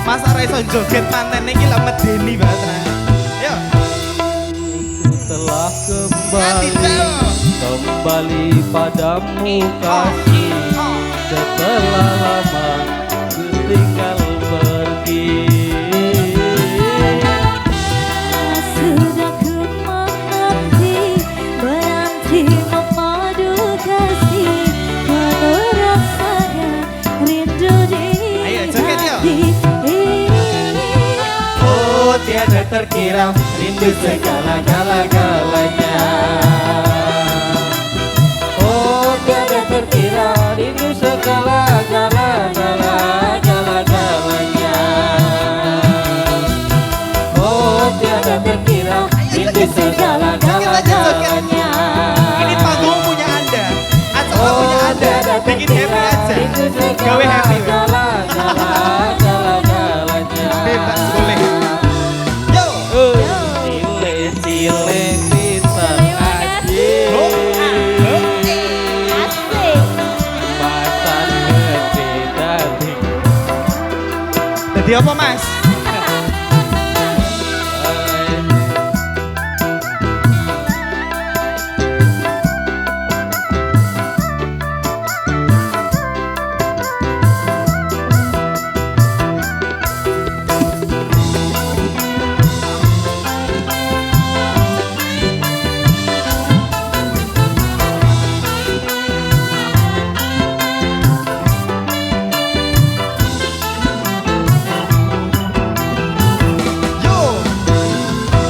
Masa raiso joget panten iki lho medeni banget. Yo. Telah kembali padamu kasih, setelah lama ku tinggal pergi. Sudah ku mengerti, berarti memadu kasih, merasakan rindu di hati. Tiada terkira rindu segala-galanya. Oh tiada terkira rindu segala-galanya. Oh tiada terkira rindu segala-galanya. Ini panggung punya Anda, acara punya Anda, bikin happy aja, gawe happy. Bebas boleh. Jadi apa mas?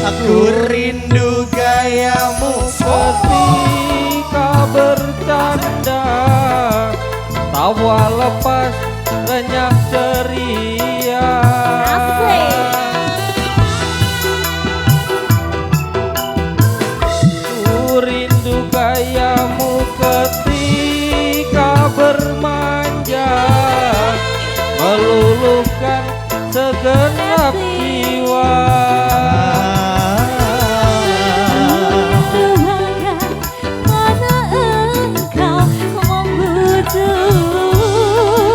Aku rindu gayamu ketika bercanda, tawa lepas renyah ceria. Ku rindu gayamu ketika bermanja, meluluhkan segenap jiwa.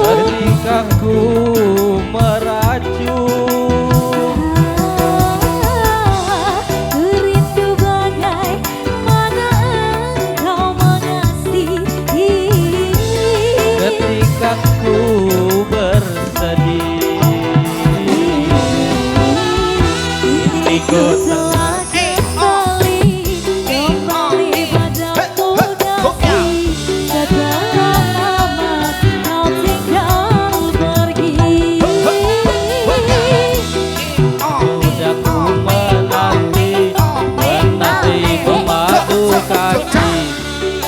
Ketika ku meracun, rindu bagaimana engkau mengasihi. ketika ku bersedih, ikut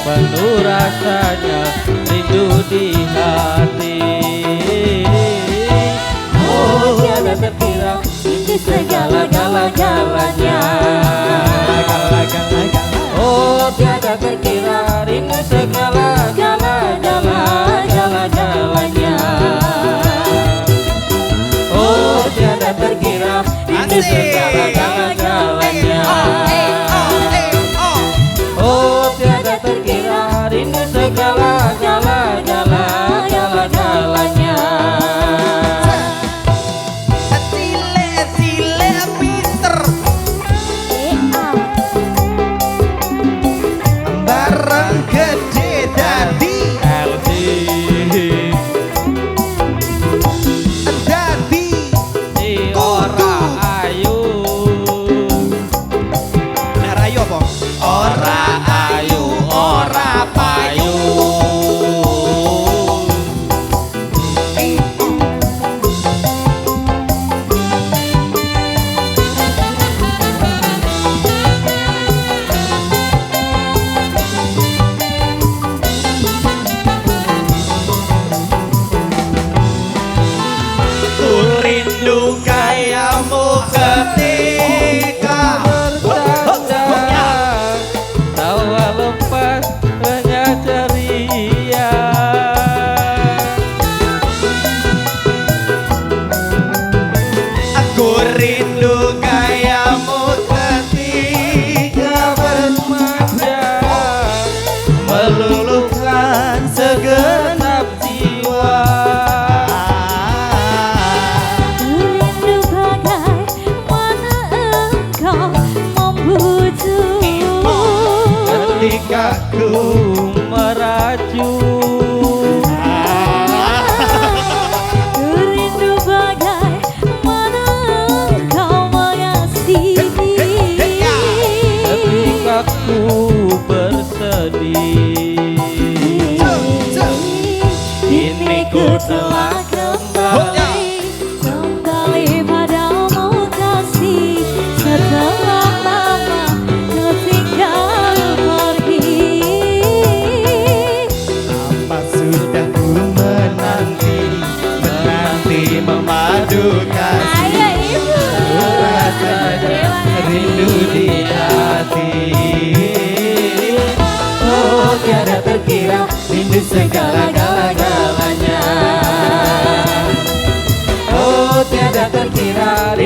penuh rasanya rindu di hati. Oh tiada terkira rindu segala-galanya. Oh tiada terkira rindu segala-galanya. Oh tiada terkira rindu segala-galanya. Oh tiada terkira rindu segala-galanya. Cile pinter bareng gede dadi ora ayu. Nah rayu apa? Ora ayu, ora payu. meracun. Rindu bagaimana kau mengasihi. Ketika ku bersedih, Kini ku telah kembali padamu kasih. Setelah lama kau tinggal pergi. Apa sudah ku menanti memadu kasih. Ayo ibu. Rasanya rindu di hati. oh tiada terkira rindu segala-galanya. Oh tiada terkira